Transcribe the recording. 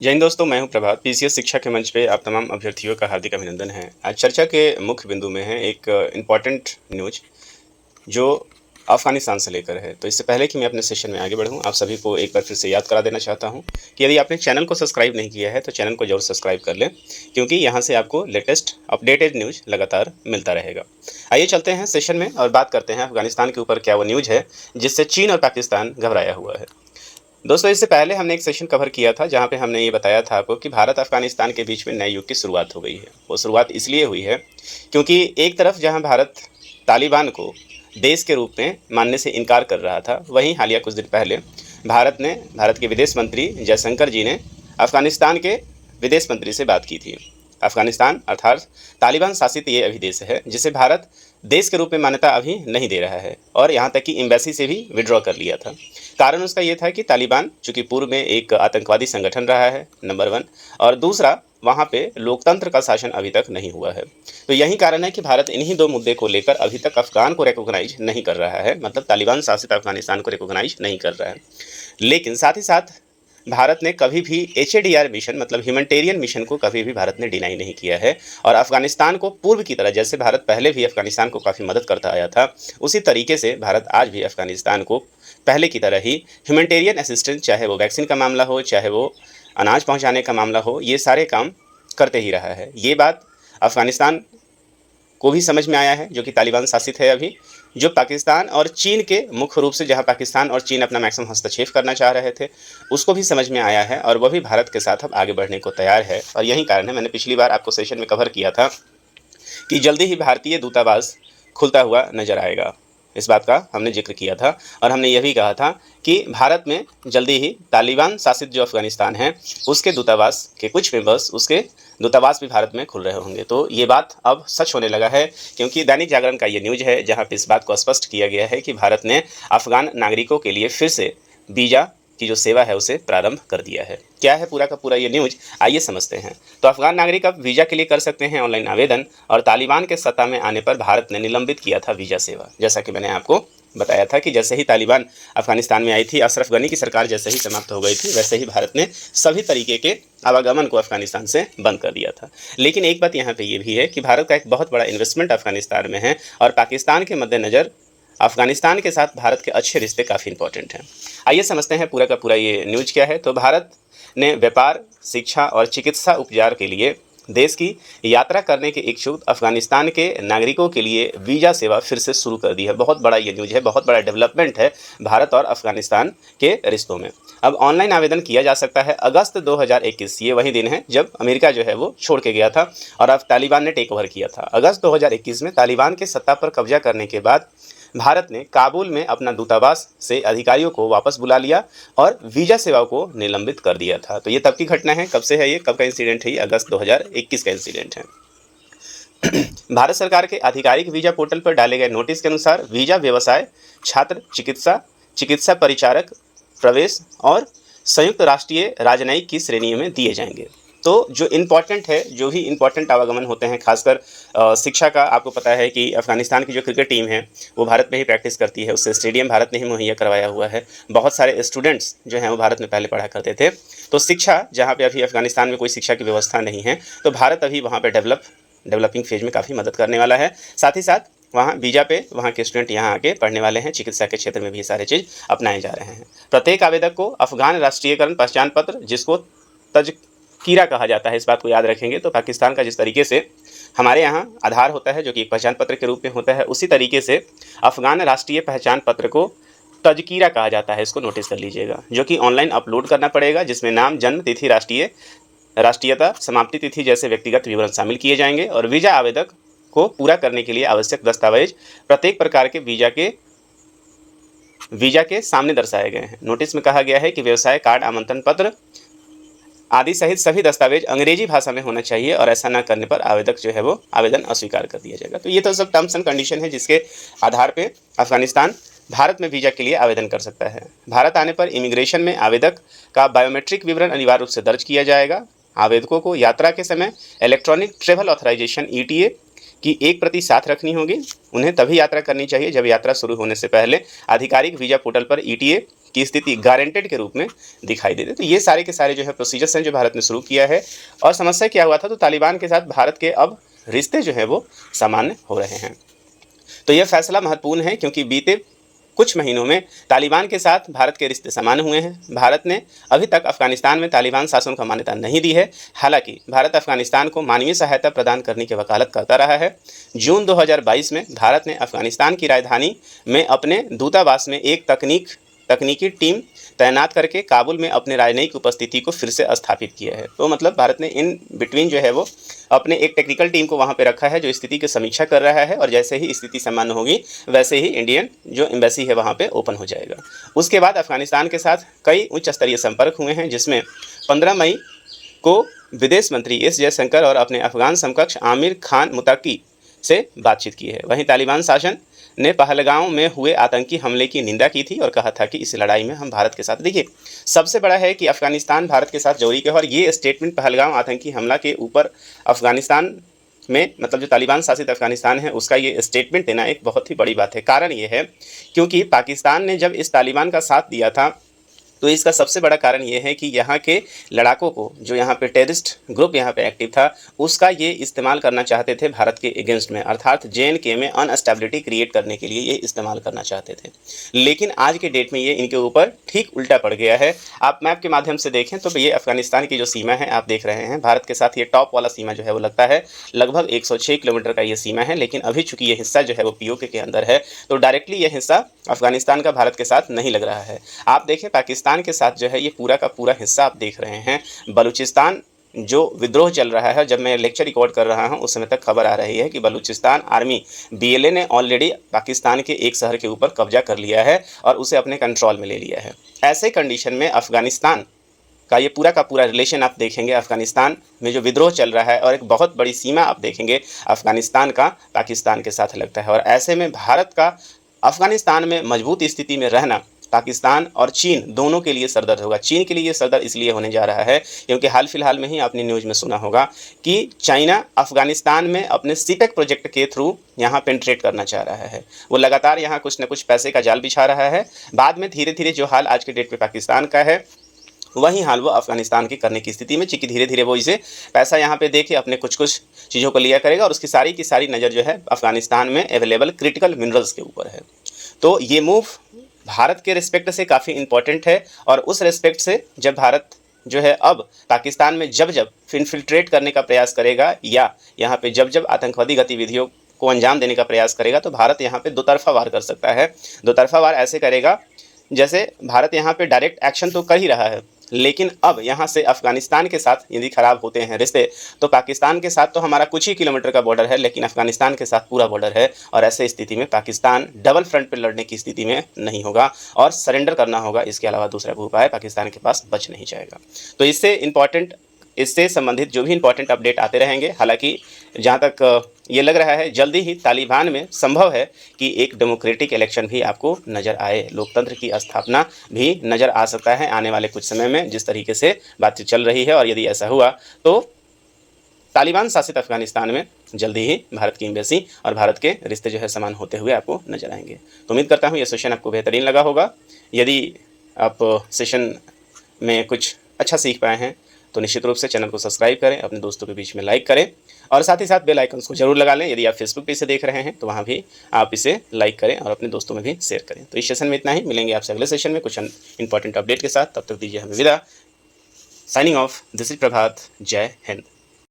जय हिंद दोस्तों, मैं हूं प्रभात। पीसीएस शिक्षा के मंच पे आप तमाम अभ्यर्थियों का हार्दिक अभिनंदन है। आज चर्चा के मुख्य बिंदु में है एक इम्पॉर्टेंट न्यूज जो अफगानिस्तान से लेकर है। तो इससे पहले कि मैं अपने सेशन में आगे बढ़ूं, आप सभी को एक बार फिर से याद करा देना चाहता हूं कि यदि आपने चैनल को सब्सक्राइब नहीं किया है तो चैनल को जरूर सब्सक्राइब कर लें, क्योंकि यहाँ से आपको लेटेस्ट अपडेटेड न्यूज लगातार मिलता रहेगा। आइए चलते हैं सेशन में और बात करते हैं अफगानिस्तान के ऊपर क्या वो न्यूज है जिससे चीन और पाकिस्तान घबराया हुआ है। दोस्तों, इससे पहले हमने एक सेशन कवर किया था जहां पे हमने ये बताया था आपको कि भारत अफगानिस्तान के बीच में नए युग की शुरुआत हो गई है। वो शुरुआत इसलिए हुई है क्योंकि एक तरफ जहां भारत तालिबान को देश के रूप में मानने से इनकार कर रहा था, वहीं हालिया कुछ दिन पहले भारत के विदेश मंत्री जयशंकर जी ने अफगानिस्तान के विदेश मंत्री से बात की थी। अफगानिस्तान अर्थात तालिबान शासित ये अभी देश है जिसे भारत देश के रूप में मान्यता अभी नहीं दे रहा है और यहाँ तक कि एम्बेसी से भी विड्रॉ कर लिया था। कारण उसका ये था कि तालिबान चूंकि पूर्व में एक आतंकवादी संगठन रहा है, नंबर 1, और दूसरा वहाँ पे लोकतंत्र का शासन अभी तक नहीं हुआ है। तो यही कारण है कि भारत इन्हीं दो मुद्दे को लेकर अभी तक अफगान को रिकॉग्नाइज नहीं कर रहा है, मतलब तालिबान शासित अफगानिस्तान को रिकॉग्नाइज नहीं कर रहा है। लेकिन साथ ही साथ भारत ने कभी भी एचएडीआर मिशन मतलब ह्यूमैनिटेरियन मिशन को कभी भी भारत ने डिनाई नहीं किया है और अफगानिस्तान को पूर्व की तरह, जैसे भारत पहले भी अफगानिस्तान को काफ़ी मदद करता आया था, उसी तरीके से भारत आज भी अफगानिस्तान को पहले की तरह ही ह्यूमैनिटेरियन असिस्टेंस, चाहे वो वैक्सीन का मामला हो, चाहे वो अनाज पहुंचाने का मामला हो, ये सारे काम करते ही रहा है। ये बात अफगानिस्तान को भी समझ में आया है जो कि तालिबान शासित है अभी, जो पाकिस्तान और चीन के मुख्य रूप से, जहां पाकिस्तान और चीन अपना मैक्सिमम हस्तक्षेप करना चाह रहे थे, उसको भी समझ में आया है और वह भी भारत के साथ अब आगे बढ़ने को तैयार है। और यही कारण है, मैंने पिछली बार आपको सेशन में कवर किया था कि जल्दी ही भारतीय दूतावास खुलता हुआ नजर आएगा। इस बात का हमने जिक्र किया था और हमने यह भी कहा था कि भारत में जल्दी ही तालिबान शासित जो अफगानिस्तान है उसके दूतावास के कुछ मेंबर्स, उसके दूतावास भी भारत में खुल रहे होंगे। तो ये बात अब सच होने लगा है, क्योंकि दैनिक जागरण का ये न्यूज़ है जहां पे इस बात को स्पष्ट किया गया है कि भारत ने अफगान नागरिकों के लिए फिर से वीज़ा की जो सेवा है उसे प्रारंभ कर दिया है। क्या है पूरा का पूरा ये न्यूज़, आइए समझते हैं। तो अफगान नागरिक अब वीज़ा के लिए कर सकते हैं ऑनलाइन आवेदन, और तालिबान के सत्ता में आने पर भारत ने निलंबित किया था वीज़ा सेवा। जैसा कि मैंने आपको बताया था कि जैसे ही तालिबान अफगानिस्तान में आई थी, अशरफ गनी की सरकार जैसे ही समाप्त हो गई थी, वैसे ही भारत ने सभी तरीके के आवागमन को अफगानिस्तान से बंद कर दिया था। लेकिन एक बात यहाँ पे ये भी है कि भारत का एक बहुत बड़ा इन्वेस्टमेंट अफगानिस्तान में है और पाकिस्तान के मद्देनज़र अफगानिस्तान के साथ भारत के अच्छे रिश्ते काफ़ी इंपॉर्टेंट हैं। आइए समझते हैं पूरा का पूरा ये न्यूज़ क्या है। तो भारत ने व्यापार, शिक्षा और चिकित्सा उपचार के लिए देश की यात्रा करने के इच्छुक अफगानिस्तान के नागरिकों के लिए वीज़ा सेवा फिर से शुरू कर दी है। बहुत बड़ा ये न्यूज़ है, बहुत बड़ा डेवलपमेंट है भारत और अफगानिस्तान के रिश्तों में। अब ऑनलाइन आवेदन किया जा सकता है अगस्त 2021, ये वही दिन है जब अमेरिका जो है वो छोड़ के गया था और अब तालिबान ने टेक ओवर किया था। अगस्त 2021 में तालिबान के सत्ता पर कब्जा करने के बाद भारत ने काबुल में अपना दूतावास से अधिकारियों को वापस बुला लिया और वीज़ा सेवा को निलंबित कर दिया था। तो ये तब की घटना है। कब से है ये, कब का इंसिडेंट है ये? अगस्त 2021 का इंसिडेंट है। भारत सरकार के आधिकारिक वीज़ा पोर्टल पर डाले गए नोटिस के अनुसार वीज़ा व्यवसाय, छात्र, चिकित्सा परिचारक, प्रवेश और संयुक्त राष्ट्रीय राजनयिक की श्रेणी में दिए जाएंगे। तो जो इम्पॉर्टेंट है, जो भी इम्पॉर्टेंट आवागमन होते हैं, खासकर शिक्षा का, आपको पता है कि अफगानिस्तान की जो क्रिकेट टीम है वो भारत में ही प्रैक्टिस करती है, उससे स्टेडियम भारत ने ही मुहैया करवाया हुआ है। बहुत सारे स्टूडेंट्स जो हैं वो भारत में पहले पढ़ा करते थे। तो शिक्षा, जहाँ पे अभी अफगानिस्तान में कोई शिक्षा की व्यवस्था नहीं है, तो भारत अभी वहाँ पर डेवलपिंग फेज में काफ़ी मदद करने वाला है। साथ ही साथ वहाँ वीज़ा पे वहाँ के स्टूडेंट यहाँ आके पढ़ने वाले हैं। चिकित्सा के क्षेत्र में भी ये सारे चीज़ अपनाए जा रहे हैं। प्रत्येक आवेदक को अफगान राष्ट्रीयकरण पहचान पत्र, जिसको तजकीरा कहा जाता है, इस बात को याद रखेंगे। तो पाकिस्तान का जिस तरीके से हमारे यहाँ आधार होता है जो कि एक पहचान पत्र के रूप में होता है, उसी तरीके से अफगान राष्ट्रीय पहचान पत्र को तजकीरा कहा जाता है। इसको नोटिस कर लीजिएगा, जो कि ऑनलाइन अपलोड करना पड़ेगा, जिसमें नाम, जन्म तिथि, राष्ट्रीयता, समाप्ति तिथि जैसे व्यक्तिगत विवरण शामिल किए जाएंगे। और वीज़ा आवेदक को पूरा करने के लिए आवश्यक दस्तावेज प्रत्येक प्रकार के वीज़ा के सामने दर्शाए गए हैं। नोटिस में कहा गया है कि व्यवसाय कार्ड, आमंत्रण पत्र आदि सहित सभी दस्तावेज अंग्रेजी भाषा में होना चाहिए और ऐसा न करने पर आवेदक जो है वो आवेदन अस्वीकार कर दिया जाएगा। तो ये तो सब टर्म्स एंड कंडीशन है जिसके आधार पर अफगानिस्तान भारत में वीज़ा के लिए आवेदन कर सकता है। भारत आने पर इमिग्रेशन में आवेदक का बायोमेट्रिक विवरण अनिवार्य रूप से दर्ज किया जाएगा। आवेदकों को यात्रा के समय इलेक्ट्रॉनिक ट्रैवल ऑथराइजेशन ETA की एक प्रति साथ रखनी होगी। उन्हें तभी यात्रा करनी चाहिए जब यात्रा शुरू होने से पहले आधिकारिक वीज़ा पोर्टल पर ETA की स्थिति गारंटेड के रूप में दिखाई देती है। तो ये सारे के सारे जो है प्रोसीजर्स हैं जो भारत ने शुरू किया है। और समस्या क्या हुआ था, तो तालिबान के साथ भारत के अब रिश्ते जो हैं वो सामान्य हो रहे हैं। तो यह फैसला महत्वपूर्ण है क्योंकि बीते कुछ महीनों में तालिबान के साथ भारत के रिश्ते सामान्य हुए हैं। भारत ने अभी तक अफगानिस्तान में तालिबान शासन को मान्यता नहीं दी है। हालांकि भारत अफगानिस्तान को मानवीय सहायता प्रदान करने की वकालत करता रहा है। जून 2022 में भारत ने अफगानिस्तान की राजधानी में अपने दूतावास में एक तकनीकी टीम तैनात करके काबुल में अपने राजनयिक उपस्थिति को फिर से स्थापित किया है। तो मतलब भारत ने इन बिटवीन जो है वो अपने एक टेक्निकल टीम को वहाँ पे रखा है जो स्थिति की समीक्षा कर रहा है, और जैसे ही स्थिति सामान्य होगी वैसे ही इंडियन जो एम्बेसी है वहाँ पे ओपन हो जाएगा। उसके बाद अफगानिस्तान के साथ कई उच्च स्तरीय संपर्क हुए हैं, जिसमें 15 मई को विदेश मंत्री एस जयशंकर और अपने अफगान समकक्ष आमिर खान मुत्तकी से बातचीत की है। वहीं तालिबान शासन ने पहलगाम में हुए आतंकी हमले की निंदा की थी और कहा था कि इस लड़ाई में हम भारत के साथ, देखिए सबसे बड़ा है कि अफगानिस्तान भारत के साथ जोड़ी के, और ये स्टेटमेंट पहलगाम आतंकी हमला के ऊपर अफगानिस्तान में मतलब जो तालिबान शासित अफगानिस्तान है उसका ये स्टेटमेंट देना एक बहुत ही बड़ी बात है। कारण ये है क्योंकि पाकिस्तान ने जब इस तालिबान का साथ दिया था तो इसका सबसे बड़ा कारण ये है कि यहाँ के लड़ाकों को, जो यहाँ पे टेररिस्ट ग्रुप यहाँ पे एक्टिव था, उसका ये इस्तेमाल करना चाहते थे भारत के अगेंस्ट में, अर्थात JNK में अनस्टेबिलिटी क्रिएट करने के लिए ये इस्तेमाल करना चाहते थे। लेकिन आज के डेट में ये इनके ऊपर ठीक उल्टा पड़ गया है। आप मैप के माध्यम से देखें तो ये अफगानिस्तान की जो सीमा है आप देख रहे हैं, भारत के साथ ये टॉप वाला सीमा जो है वो लगता है लगभग 106 किलोमीटर का ये सीमा है। लेकिन अभी चूंकि ये हिस्सा जो है वो POK के अंदर है तो डायरेक्टली ये हिस्सा अफगानिस्तान का भारत के साथ नहीं लग रहा है। आप देखें पाकिस्तान के साथ जो है ये पूरा का पूरा हिस्सा आप देख रहे हैं। बलूचिस्तान जो विद्रोह चल रहा है, जब मैं लेक्चर रिकॉर्ड कर रहा हूं उस समय तक खबर आ रही है कि बलूचिस्तान आर्मी BLA ने ऑलरेडी पाकिस्तान के एक शहर के ऊपर कब्जा कर लिया है और उसे अपने कंट्रोल में ले लिया है। ऐसे कंडीशन में अफगानिस्तान का ये पूरा का पूरा रिलेशन आप देखेंगे, अफगानिस्तान में जो विद्रोह चल रहा है और एक बहुत बड़ी सीमा आप देखेंगे अफगानिस्तान का पाकिस्तान के साथ लगता है। और ऐसे में भारत का अफगानिस्तान में मजबूत स्थिति में रहना पाकिस्तान और चीन दोनों के लिए सरदर्द होगा। चीन के लिए ये सरदर्द इसलिए होने जा रहा है क्योंकि हाल फिलहाल में ही आपने न्यूज़ में सुना होगा कि चाइना अफगानिस्तान में अपने CPEC प्रोजेक्ट के थ्रू यहाँ पेंट्रेट करना चाह रहा है। वो लगातार यहाँ कुछ न कुछ पैसे का जाल बिछा रहा है। बाद में धीरे धीरे जो हाल आज के डेट पे पाकिस्तान का है वही हाल वो अफगानिस्तान की करने की स्थिति में, चूँकि धीरे धीरे वो इसे पैसा यहाँ पे दे के अपने कुछ कुछ चीज़ों को लिया करेगा और उसकी सारी की सारी नज़र जो है अफगानिस्तान में अवेलेबल क्रिटिकल मिनरल्स के ऊपर है। तो ये मूव भारत के रिस्पेक्ट से काफ़ी इंपॉर्टेंट है और उस रिस्पेक्ट से जब भारत जो है अब पाकिस्तान में जब इन्फिल्ट्रेट करने का प्रयास करेगा या यहाँ पे जब आतंकवादी गतिविधियों को अंजाम देने का प्रयास करेगा तो भारत यहाँ पे दो तरफा वार कर सकता है। दो तरफा वार ऐसे करेगा जैसे भारत यहाँ पे डायरेक्ट एक्शन तो कर ही रहा है, लेकिन अब यहाँ से अफगानिस्तान के साथ यदि ख़राब होते हैं रिश्ते तो पाकिस्तान के साथ तो हमारा कुछ ही किलोमीटर का बॉर्डर है, लेकिन अफगानिस्तान के साथ पूरा बॉर्डर है। और ऐसे स्थिति में पाकिस्तान डबल फ्रंट पर लड़ने की स्थिति में नहीं होगा और सरेंडर करना होगा। इसके अलावा दूसरा कोई उपाय पाकिस्तान के पास बच नहीं जाएगा। तो इससे संबंधित जो भी इंपॉर्टेंट अपडेट आते रहेंगे। हालांकि जहाँ तक ये लग रहा है जल्दी ही तालिबान में संभव है कि एक डेमोक्रेटिक इलेक्शन भी आपको नज़र आए, लोकतंत्र की स्थापना भी नज़र आ सकता है आने वाले कुछ समय में, जिस तरीके से बातचीत चल रही है। और यदि ऐसा हुआ तो तालिबान शासित अफगानिस्तान में जल्दी ही भारत की एम्बेसी और भारत के रिश्ते जो है समान होते हुए आपको नजर आएंगे। तो उम्मीद करता हूँ ये सेशन आपको बेहतरीन लगा होगा। यदि आप सेशन में कुछ अच्छा सीख पाए हैं तो निश्चित रूप से चैनल को सब्सक्राइब करें, अपने दोस्तों के बीच में लाइक करें और साथ ही साथ बेल आइकन को जरूर लगा लें। यदि आप फेसबुक पे इसे देख रहे हैं तो वहाँ भी आप इसे लाइक करें और अपने दोस्तों में भी शेयर करें। तो इस सेशन में इतना ही, मिलेंगे आपसे अगले सेशन में कुछ इंपॉर्टेंट अपडेट के साथ। तब तक दीजिए हमें विदा। साइनिंग ऑफ, दिस इज प्रभात। जय हिंद।